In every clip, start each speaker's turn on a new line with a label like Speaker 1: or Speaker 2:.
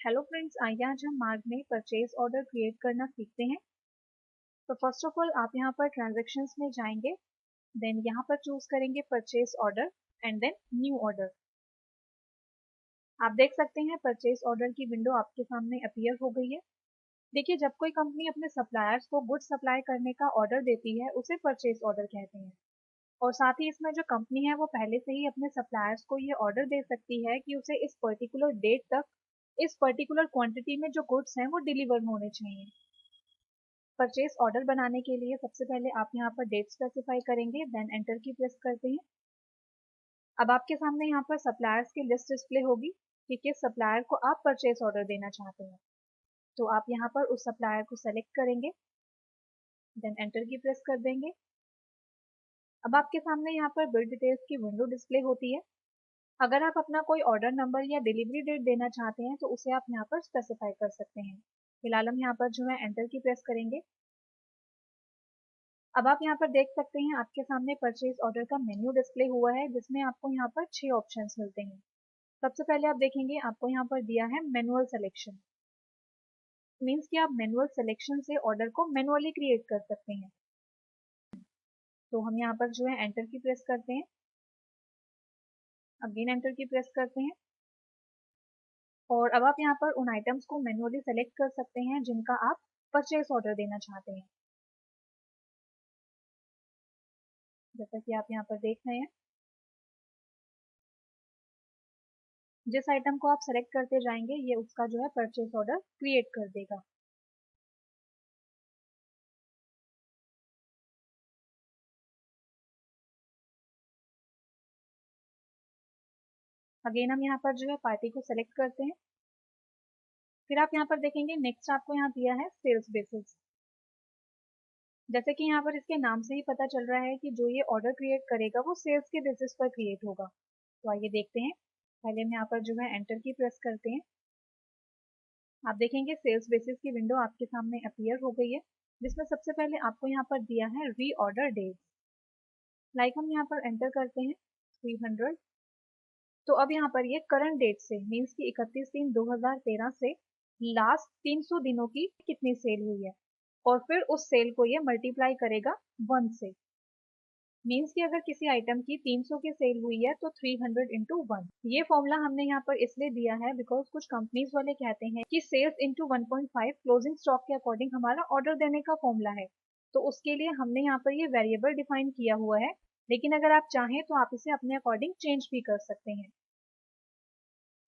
Speaker 1: Hello friends, आइए आज हम मार्ग में परचेज ऑर्डर क्रिएट करना सीखते हैं। तो फर्स्ट ऑफ ऑल आप यहाँ पर ट्रांजैक्शंस में जाएंगे, देन यहाँ पर चूज करेंगे purchase order and then new order. आप देख सकते हैं परचेज ऑर्डर की विंडो आपके सामने अपीयर हो गई है। देखिए, जब कोई कंपनी अपने सप्लायर्स को गुड्स सप्लाई करने का ऑर्डर देती है उसे परचेज ऑर्डर कहते हैं। और साथ ही इसमें जो कंपनी है वो पहले से ही अपने सप्लायर्स को ये ऑर्डर दे सकती है कि उसे इस पर्टिकुलर डेट तक इस पर्टिकुलर क्वांटिटी में जो गुड्स हैं वो डिलीवर होने चाहिए। परचेज ऑर्डर बनाने के लिए सबसे पहले आप यहाँ पर डेट स्पेसिफाई करेंगे, देन एंटर की प्रेस करते हैं। अब आपके सामने यहाँ पर सप्लायर्स की लिस्ट डिस्प्ले होगी कि किस सप्लायर को आप परचेज ऑर्डर देना चाहते हैं। तो आप यहाँ पर उस सप्लायर को सेलेक्ट करेंगे, देन एंटर की प्रेस कर देंगे। अब आपके सामने यहाँ पर बिल डिटेल्स की विंडो डिस्प्ले होती है। अगर आप अपना कोई ऑर्डर नंबर या डिलीवरी डेट देना चाहते हैं तो उसे आप यहाँ पर स्पेसिफाई कर सकते हैं। फिलहाल हम यहाँ पर जो है एंटर की प्रेस करेंगे। अब आप यहाँ पर देख सकते हैं आपके सामने परचेज ऑर्डर का मेन्यू डिस्प्ले हुआ है, जिसमें आपको यहाँ पर 6 ऑप्शंस मिलते हैं। सबसे पहले आप देखेंगे आपको यहाँ पर दिया है मैनुअल सिलेक्शन। मीन्स कि आप मैनुअल सिलेक्शन से ऑर्डर को मैनुअली क्रिएट कर सकते हैं। तो हम यहाँ पर जो है एंटर की प्रेस करते हैं, अगेन एंटर की प्रेस करते हैं। और अब आप यहाँ पर उन आइटम्स को मैनुअली सेलेक्ट कर सकते हैं जिनका आप परचेज ऑर्डर देना चाहते हैं। जैसा कि आप यहाँ पर देख रहे हैं, जिस आइटम को आप सेलेक्ट करते जाएंगे ये उसका जो है परचेज ऑर्डर क्रिएट कर देगा। अगेन हम यहाँ पर जो है पार्टी को सेलेक्ट करते हैं। फिर आप यहाँ पर देखेंगे नेक्स्ट आपको यहाँ दिया है सेल्स बेसिस। जैसे कि यहाँ पर इसके नाम से ही पता चल रहा है कि जो ये ऑर्डर क्रिएट करेगा वो सेल्स के बेसिस पर क्रिएट होगा। तो आइए देखते हैं। पहले हम यहाँ पर जो है एंटर की प्रेस करते हैं। आप देखेंगे सेल्स बेसिस की विंडो आपके सामने अपीयर हो गई है, जिसमें सबसे पहले आपको यहाँ पर दिया है री ऑर्डर डेट। लाइक हम यहाँ पर एंटर करते हैं 300। तो अब यहाँ पर ये करंट डेट से मीन्स कि 31/3/2013 से लास्ट 300 दिनों की कितनी सेल हुई है, और फिर उस सेल को ये मल्टीप्लाई करेगा 1 से। मीन्स कि अगर किसी आइटम की 300 की सेल हुई है तो 300 इंटू 1। ये फॉर्मूला हमने यहाँ पर इसलिए दिया है बिकॉज कुछ कंपनीज वाले कहते हैं कि सेल्स इंटू 1.5 क्लोजिंग स्टॉक के अकॉर्डिंग हमारा ऑर्डर देने का फॉर्मूला है। तो उसके लिए हमने यहाँ पर ये वेरिएबल डिफाइन किया हुआ है, लेकिन अगर आप चाहें तो आप इसे अपने अकॉर्डिंग चेंज भी कर सकते हैं।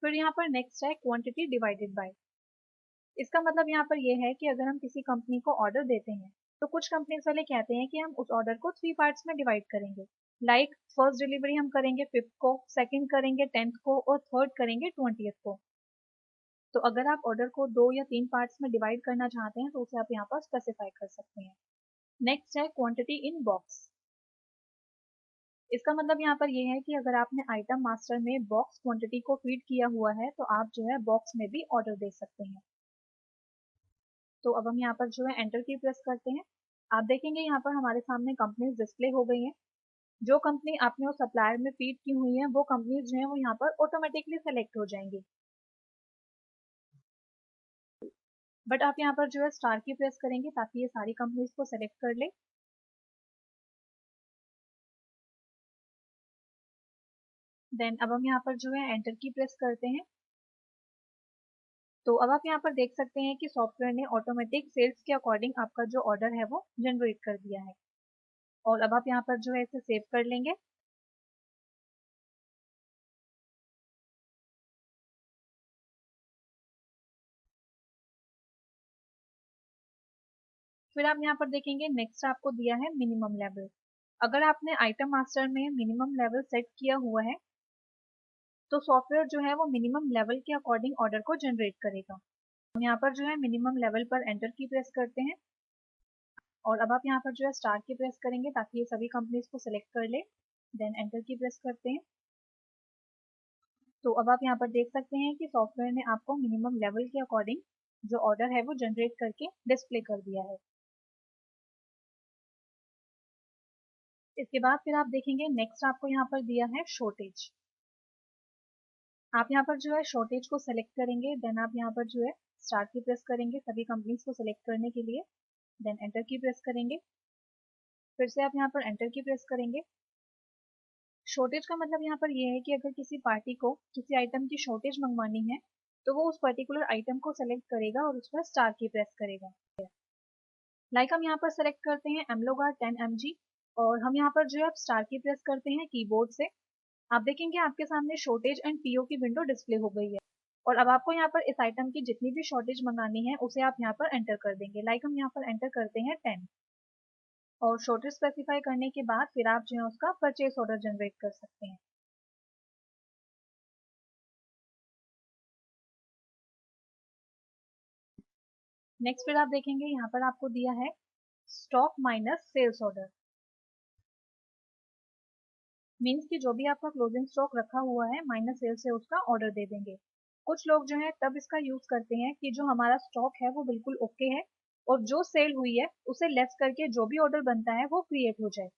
Speaker 1: फिर यहाँ पर नेक्स्ट है क्वांटिटी डिवाइडेड बाय। इसका मतलब यहाँ पर ये है कि अगर हम किसी कंपनी को ऑर्डर देते हैं तो कुछ कंपनीज वाले कहते हैं कि हम उस ऑर्डर को 3 पार्ट्स में डिवाइड करेंगे। लाइक फर्स्ट डिलीवरी हम करेंगे 5th को, सेकंड करेंगे 10th को और थर्ड करेंगे 20th को। तो अगर आप ऑर्डर को 2 या 3 पार्ट्स में डिवाइड करना चाहते हैं तो उसे आप यहाँ पर स्पेसिफाई कर सकते हैं। नेक्स्ट है क्वांटिटी इन बॉक्स। इसका मतलब यहाँ पर ये है कि अगर आपने आइटम मास्टर में बॉक्स क्वांटिटी को फीड किया हुआ है तो आप जो है बॉक्स में भी ऑर्डर दे सकते हैं। तो अब हम यहाँ पर जो है एंटर की प्रेस करते हैं। आप देखेंगे यहाँ पर हमारे सामने कंपनीज डिस्प्ले हो गई हैं। जो कंपनी आपने उस सप्लायर में फीड की हुई है वो कंपनीज जो है वो यहाँ पर ऑटोमेटिकली सेलेक्ट हो जाएंगी। बट आप यहाँ पर जो है स्टार की प्रेस करेंगे ताकि ये सारी कंपनीज को सेलेक्ट कर ले। देन अब हम यहाँ पर जो है एंटर की प्रेस करते हैं। तो अब आप यहाँ पर देख सकते हैं कि सॉफ्टवेयर ने ऑटोमेटिक सेल्स के अकॉर्डिंग आपका जो ऑर्डर है वो जनरेट कर दिया है। और अब आप यहाँ पर जो है इसे सेव कर लेंगे। फिर आप यहाँ पर देखेंगे नेक्स्ट आपको दिया है मिनिमम लेवल। अगर आपने आइटम मास्टर में मिनिमम लेवल सेट किया हुआ है तो सॉफ्टवेयर जो है वो मिनिमम लेवल के अकॉर्डिंग ऑर्डर को जनरेट करेगा। हम यहाँ पर जो है मिनिमम लेवल पर एंटर की प्रेस करते हैं। और अब आप यहाँ पर जो है स्टार की प्रेस करेंगे ताकि ये सभी कंपनीज को सिलेक्ट कर ले। देन एंटर की प्रेस करते हैं। तो अब आप यहाँ पर देख सकते हैं कि सॉफ्टवेयर ने आपको मिनिमम लेवल के अकॉर्डिंग जो ऑर्डर है वो जनरेट करके डिस्प्ले कर दिया है। इसके बाद फिर आप देखेंगे नेक्स्ट आपको यहाँ पर दिया है शॉर्टेज। आप यहाँ पर जो है शॉर्टेज को सेलेक्ट करेंगे, देन आप यहाँ पर जो है स्टार्ट की प्रेस करेंगे सभी कंपनीज को सेलेक्ट करने के लिए, देन एंटर की प्रेस करेंगे, फिर से आप यहाँ पर एंटर की प्रेस करेंगे। शॉर्टेज का मतलब यहाँ पर ये है कि अगर किसी पार्टी को किसी आइटम की शॉर्टेज मंगवानी है तो वो उस पर्टिकुलर आइटम को सेलेक्ट करेगा और उस पर स्टार की प्रेस करेगा। लाइक हम यहाँ पर सेलेक्ट करते हैं एमलोगार्ड 10 mg और हम यहाँ पर जो है स्टार की प्रेस करते हैं कीबोर्ड से। आप देखेंगे आपके सामने शॉर्टेज एंड पीओ की विंडो डिस्प्ले हो गई है और अब आपको यहाँ पर इस आइटम की जितनी भी शॉर्टेज मंगानी है उसे आप यहाँ पर एंटर कर देंगे। लाइक हम यहाँ पर एंटर करते हैं 10 और शॉर्टेज स्पेसिफाई करने के बाद फिर आप जो है उसका परचेस ऑर्डर जनरेट कर सकते हैं। नेक्स्ट फिर आप देखेंगे यहाँ पर आपको दिया है stock minus sales order, means कि जो भी आपका क्लोजिंग स्टॉक रखा हुआ है माइनस सेल्स से उसका ऑर्डर दे देंगे। कुछ लोग जो है तब इसका यूज करते हैं कि जो हमारा स्टॉक है वो बिल्कुल ओके है और जो सेल हुई है उसे लेस करके जो भी ऑर्डर बनता है वो क्रिएट हो जाए।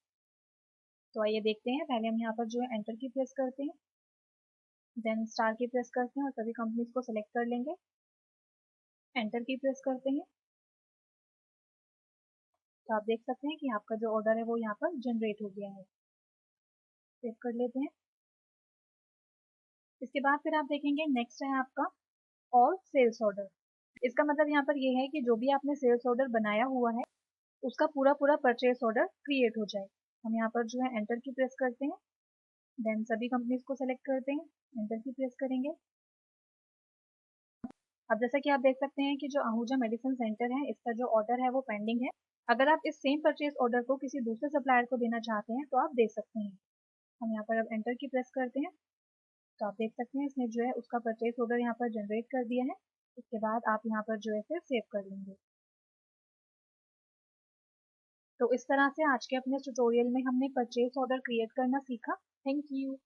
Speaker 1: तो आइए देखते हैं, पहले हम यहाँ पर जो है एंटर की प्रेस करते हैं, देन स्टार की प्रेस करते हैं और सभी कंपनीज को सिलेक्ट कर लेंगे, एंटर की प्रेस करते हैं। तो आप देख सकते हैं कि आपका जो ऑर्डर है वो यहाँ पर जनरेट हो गया है। सेव कर लेते हैं। इसके बाद फिर आप देखेंगे नेक्स्ट है आपका ऑल सेल्स ऑर्डर। इसका मतलब यहाँ पर ये है कि जो भी आपने सेल्स ऑर्डर बनाया हुआ है उसका पूरा पूरा परचेस ऑर्डर क्रिएट हो जाए। हम यहाँ पर जो है एंटर की प्रेस करते हैं, देन सभी कंपनीज को सेलेक्ट करते हैं, एंटर की प्रेस करेंगे। अब जैसा कि आप देख सकते हैं कि जो आहूजा मेडिसिन सेंटर है इसका जो ऑर्डर है वो पेंडिंग है। अगर आप इस सेम परचेज ऑर्डर को किसी दूसरे सप्लायर को देना चाहते हैं तो आप दे सकते हैं। हम यहाँ पर अब एंटर की प्रेस करते हैं, तो आप देख सकते हैं इसने जो है उसका परचेज ऑर्डर यहाँ पर जनरेट कर दिया है। उसके बाद आप यहाँ पर जो है फिर सेव कर लेंगे। तो इस तरह से आज के अपने ट्यूटोरियल में हमने परचेज ऑर्डर क्रिएट करना सीखा। Thank you.